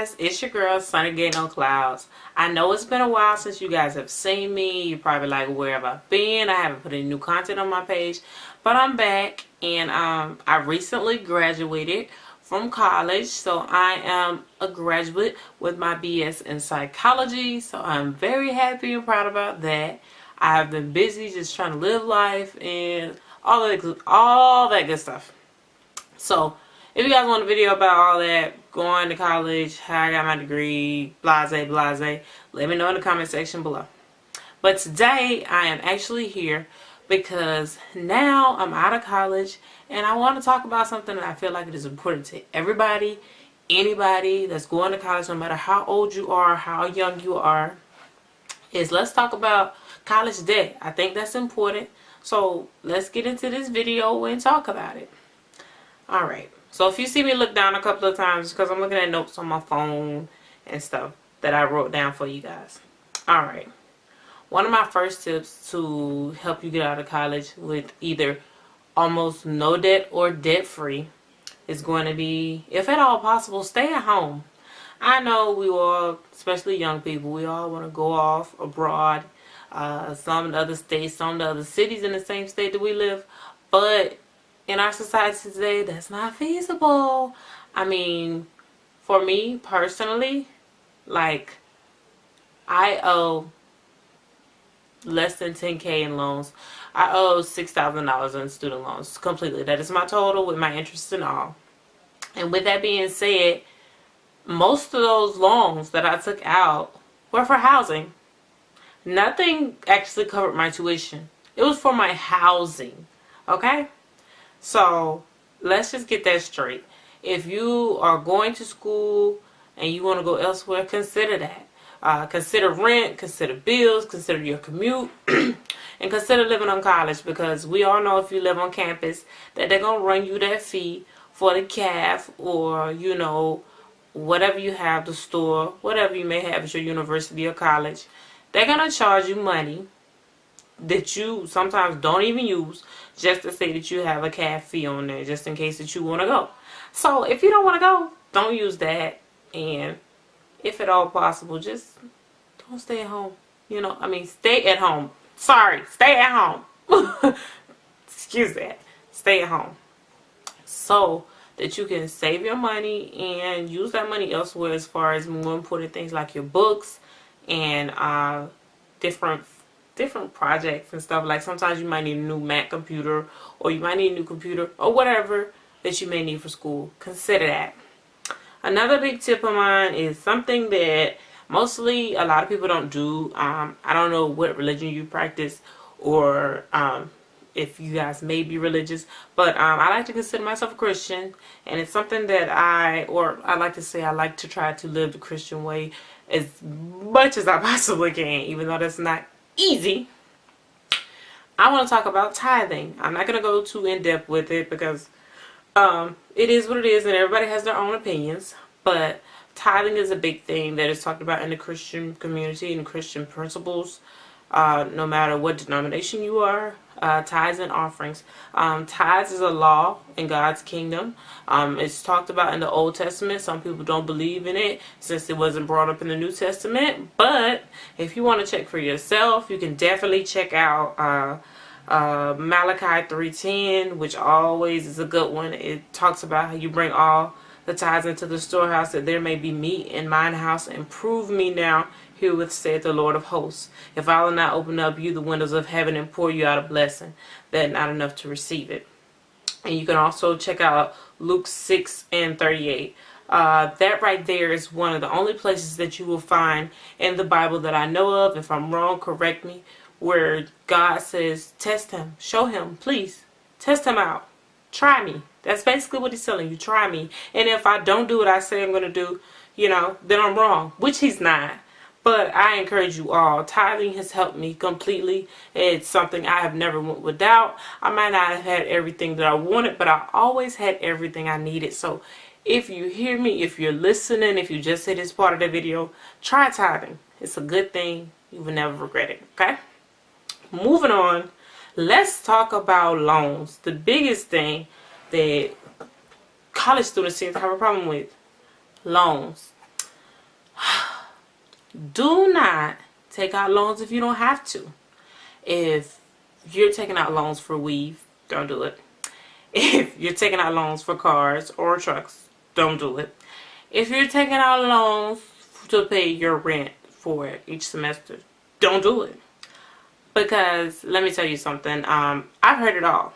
guys, it's your girl Sunny Gay No Clouds. I know it's been a while since you guys have seen me. You're probably like, where have I been? I haven't put any new content on my page, but I'm back, and I recently graduated from college, so I am a graduate with my BS in psychology, so I'm very happy and proud about that. I have been busy just trying to live life and all that good stuff. So if you guys want a video about all that, going to college, how I got my degree, blase, let me know in the comment section below. But today, I am actually here because now I'm out of college and I want to talk about something that I feel like it is important to everybody, anybody that's going to college, no matter how old you are, how young you are, is let's talk about college debt. I think that's important. So let's get into this video and talk about it. Alright. So if you see me look down a couple of times, because I'm looking at notes on my phone and stuff that I wrote down for you guys. Alright. One of my first tips to help you get out of college with either almost no debt or debt free is going to be, if at all possible, stay at home. I know we all, especially young people, we all want to go off abroad, some in other states, some in other cities in the same state that we live, but in our society today, that's not feasible. I mean, for me personally, like, I owe less than $10,000 in loans. I owe $6,000 in student loans completely. That is my total with my interest and all. And with that being said, most of those loans that I took out were for housing. Nothing actually covered my tuition. It was for my housing. Okay? So let's just get that straight. If you are going to school and you want to go elsewhere, consider that. Consider rent, consider bills, consider your commute, and consider living on college, because we all know if you live on campus that they're going to run you that fee for the CAF, or, you know, whatever you have, the store, whatever you may have at your university or college. They're going to charge you money that you sometimes don't even use, just to say that you have a CAF fee on there, just in case that you want to go. So if you don't want to go, don't use that. And if at all possible, just don't stay at home. You know, I mean, stay at home. Sorry, stay at home. Excuse that. Stay at home, so that you can save your money and use that money elsewhere, as far as more important things like your books and different projects and stuff. Like sometimes you might need a new Mac computer, or you might need a new computer, or whatever that you may need for school. Consider that. Another big tip of mine is something that mostly a lot of people don't do. I don't know what religion you practice, or if you guys may be religious, but I like to consider myself a Christian, and it's something that I like to say I like to try to live the Christian way as much as I possibly can, even though that's not easy. I want to talk about tithing. I'm not going to go too in depth with it, because it is what it is and everybody has their own opinions, but tithing is a big thing that is talked about in the Christian community and Christian principles, no matter what denomination you are. Tithes and offerings. Tithes is a law in God's kingdom. It's talked about in the Old Testament. Some people don't believe in it since it wasn't brought up in the New Testament. But if you want to check for yourself, you can definitely check out Malachi 3:10, which always is a good one. It talks about how you bring all the tithes into the storehouse, that there may be meat in mine house, and prove me now, herewith saith the Lord of hosts, if I will not open up you the windows of heaven and pour you out a blessing, that not enough to receive it. And you can also check out Luke 6:38. That right there is one of the only places that you will find in the Bible that I know of, if I'm wrong, correct me, where God says, test him, show him, please, test him out, try me. That's basically what he's telling you, try me. And if I don't do what I say I'm going to do, you know, then I'm wrong, which he's not. But I encourage you all. Tithing has helped me completely. It's something I have never went without. I might not have had everything that I wanted, but I always had everything I needed. So if you hear me, if you're listening, if you just hit this part of the video, try tithing. It's a good thing. You will never regret it. Okay? Moving on. Let's talk about loans. The biggest thing that college students seem to have a problem with. Loans. Do not take out loans if you don't have to. If you're taking out loans for weave, don't do it. If you're taking out loans for cars or trucks, don't do it. If you're taking out loans to pay your rent for each semester, don't do it. Because let me tell you something, I've heard it all.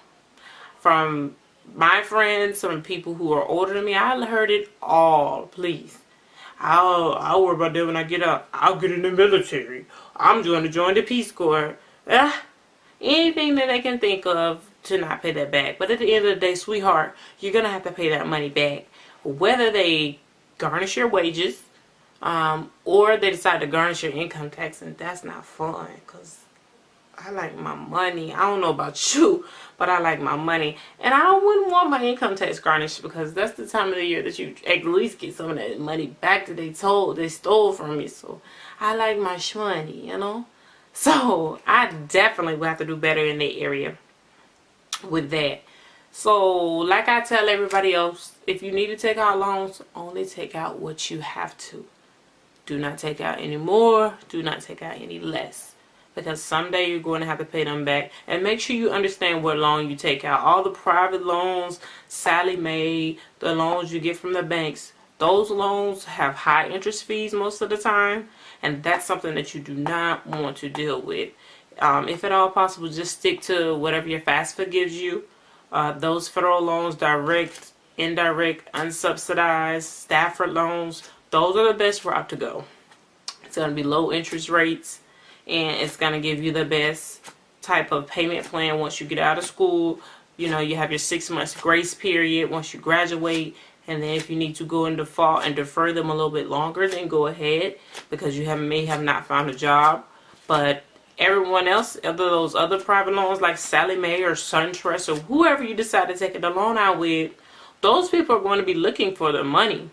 From my friends, some people who are older than me, I heard it all. Please. I'll worry about that when I get up. I'll get in the military. I'm going to join the Peace Corps. Anything that they can think of to not pay that back. But at the end of the day, sweetheart, you're going to have to pay that money back. Whether they garnish your wages or they decide to garnish your income tax, and that's not fun because I like my money. I don't know about you, but I like my money. And I wouldn't want my income tax garnished because that's the time of the year that you at least get some of that money back that they stole from you. So I like my shmoney, you know. So I definitely will have to do better in that area with that. So like I tell everybody else, if you need to take out loans, only take out what you have to. Do not take out any more. Do not take out any less. Because someday you're going to have to pay them back. And make sure you understand what loan you take out. All the private loans, Sallie Mae, the loans you get from the banks, those loans have high interest fees most of the time. And that's something that you do not want to deal with. If at all possible, just stick to whatever your FAFSA gives you. Those federal loans, direct, indirect, unsubsidized, Stafford loans, those are the best route to go. It's going to be low interest rates. And it's going to give you the best type of payment plan once you get out of school. You know, you have your 6 months grace period once you graduate. And then if you need to go in default and defer them a little bit longer, then go ahead. Because you may have not found a job. But everyone else, those other private loans like Sallie Mae or SunTrust or whoever you decide to take the loan out with, those people are going to be looking for their money.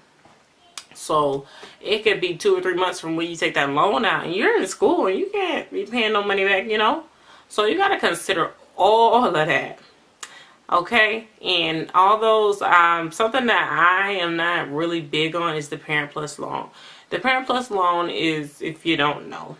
So it could be 2 or 3 months from when you take that loan out and you're in school and you can't be paying no money back, you know. So you got to consider all of that. Okay. And all those, something that I am not really big on is the Parent Plus loan. The Parent Plus loan is, if you don't know,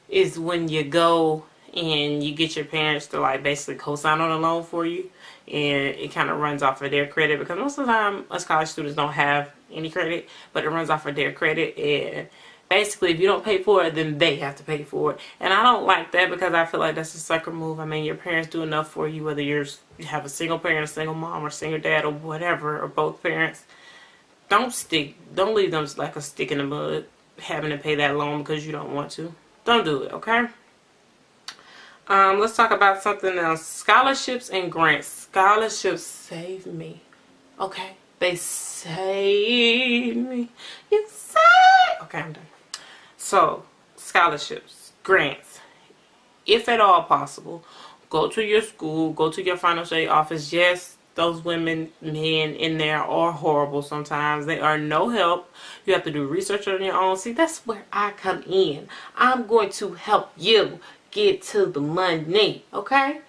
is when you go and you get your parents to like basically co-sign on a loan for you. And it kind of runs off of their credit because most of the time us college students don't have any credit, but it runs off of their credit. And basically if you don't pay for it, then they have to pay for it. And I don't like that because I feel like that's a sucker move. I mean, your parents do enough for you, whether you have a single parent, a single mom, or single dad, or whatever, or both parents. Don't leave them like a stick in the mud having to pay that loan because you don't want to. Don't do it, okay? Let's talk about something else. Scholarships and grants. Scholarships save me. Okay? They save me. You save. Okay, I'm done. So, scholarships, grants. If at all possible, go to your school, go to your financial aid office. Yes, those women, men in there are horrible sometimes. They are no help. You have to do research on your own. See, that's where I come in. I'm going to help you get to the money, okay?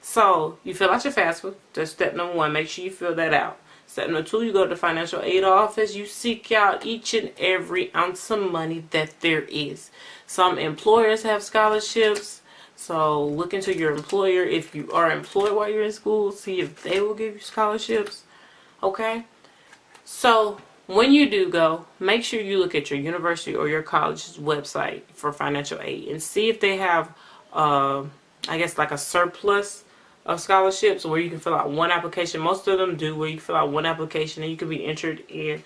So you fill out your FAFSA. That's step number 1. Make sure you fill that out. Step number 2, you go to the financial aid office. You seek out each and every ounce of money that there is. Some employers have scholarships. So look into your employer. If you are employed while you're in school, see if they will give you scholarships, okay? So when you do go, make sure you look at your university or your college's website for financial aid and see if they have I guess like a surplus of scholarships where you can fill out one application. Most of them do, where you fill out one application and you can be entered in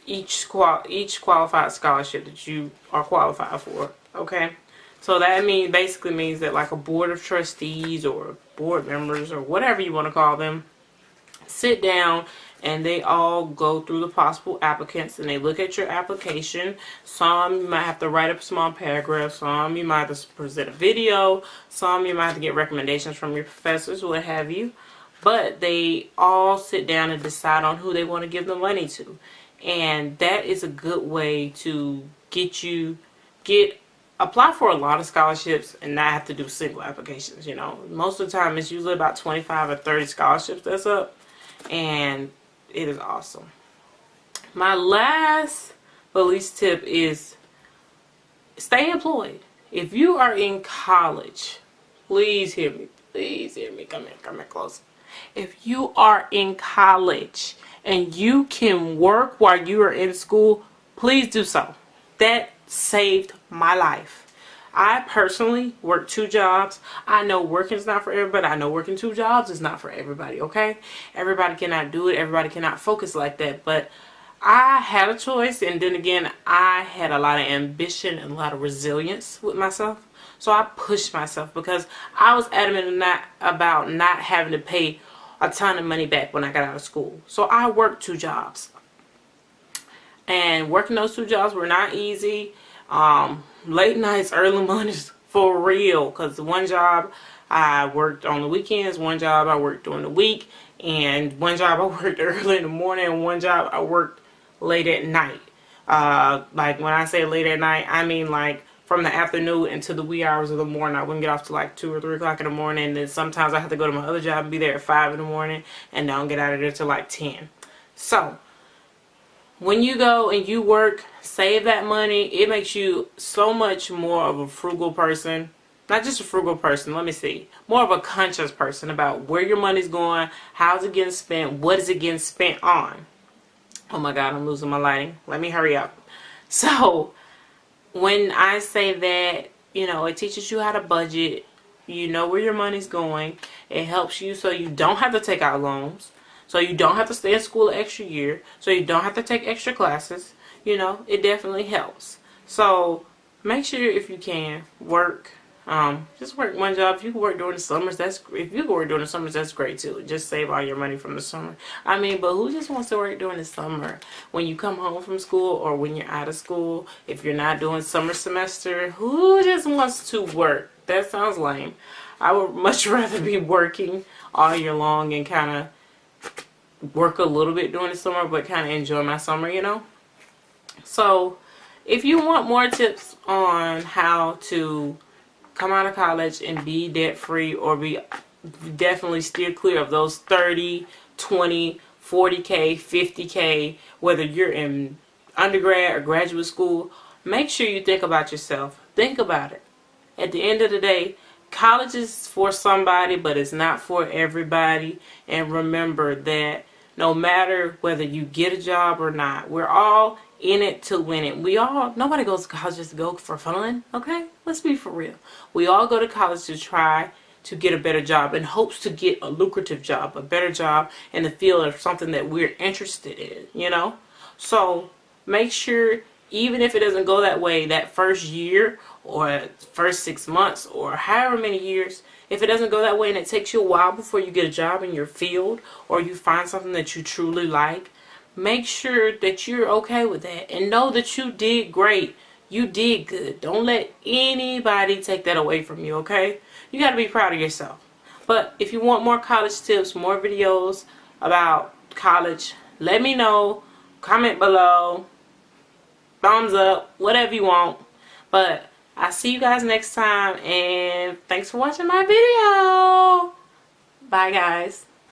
each qualified scholarship that you are qualified for. Okay, so that basically means that like a board of trustees or board members or whatever you want to call them sit down and they all go through the possible applicants and they look at your application. Some you might have to write up a small paragraph, some you might have to present a video, some you might have to get recommendations from your professors, what have you. But they all sit down and decide on who they want to give the money to. And that is a good way to apply for a lot of scholarships and not have to do single applications. You know, most of the time it's usually about 25 or 30 scholarships that's up. And it is awesome. My last but least tip is stay employed. If you are in college, please hear me. Please hear me. Come here close. If you are in college and you can work while you are in school, please do so. That saved my life. I personally work 2 jobs. I know working is not for everybody. I know working 2 jobs is not for everybody, okay? Everybody cannot do it. Everybody cannot focus like that. But I had a choice, and then again, I had a lot of ambition and a lot of resilience with myself. So I pushed myself because I was adamant about not having to pay a ton of money back when I got out of school. So I worked 2 jobs. And working those 2 jobs were not easy. Late nights, early mornings, for real. Because one job I worked on the weekends, one job I worked during the week, and one job I worked early in the morning, and one job I worked late at night. Like when I say late at night, I mean like from the afternoon into the wee hours of the morning. I wouldn't get off to like 2 or 3 o'clock in the morning. And then sometimes I have to go to my other job and be there at 5 in the morning, and don't get out of there till like 10. So when you go and you work, save that money. It makes you so much more of a frugal person. Not just a frugal person, let me see. More of a conscious person about where your money's going, how's it getting spent, what is it getting spent on. Oh my God, I'm losing my lighting. Let me hurry up. So when I say that, you know, it teaches you how to budget. You know where your money's going. It helps you so you don't have to take out loans. So you don't have to stay in school an extra year. So you don't have to take extra classes. You know, it definitely helps. So make sure if you can work. Just work one job. If you can work during the summers, that's great too. Just save all your money from the summer. I mean, but who just wants to work during the summer? When you come home from school or when you're out of school, if you're not doing summer semester, who just wants to work? That sounds lame. I would much rather be working all year long and kind of work a little bit during the summer, but kind of enjoy my summer, you know? So if you want more tips on how to come out of college and be debt free, or be definitely steer clear of those 30, 20, 40K, 50K, whether you're in undergrad or graduate school, make sure you think about yourself. Think about it. At the end of the day, college is for somebody, but it's not for everybody. And remember that no matter whether you get a job or not, we're all in it to win it. Nobody goes to college just to go for fun, okay? Let's be for real. We all go to college to try to get a better job in hopes to get a lucrative job, a better job in the field of something that we're interested in, you know? So make sure, even if it doesn't go that way that first year or first 6 months or however many years, if it doesn't go that way and it takes you a while before you get a job in your field or you find something that you truly like, make sure that you're okay with that and know that you did great. You did good. Don't let anybody take that away from you, okay? You got to be proud of yourself. But if you want more college tips, more videos about college, let me know. Comment below. Thumbs up. Whatever you want. But I'll see you guys next time. And thanks for watching my video. Bye, guys.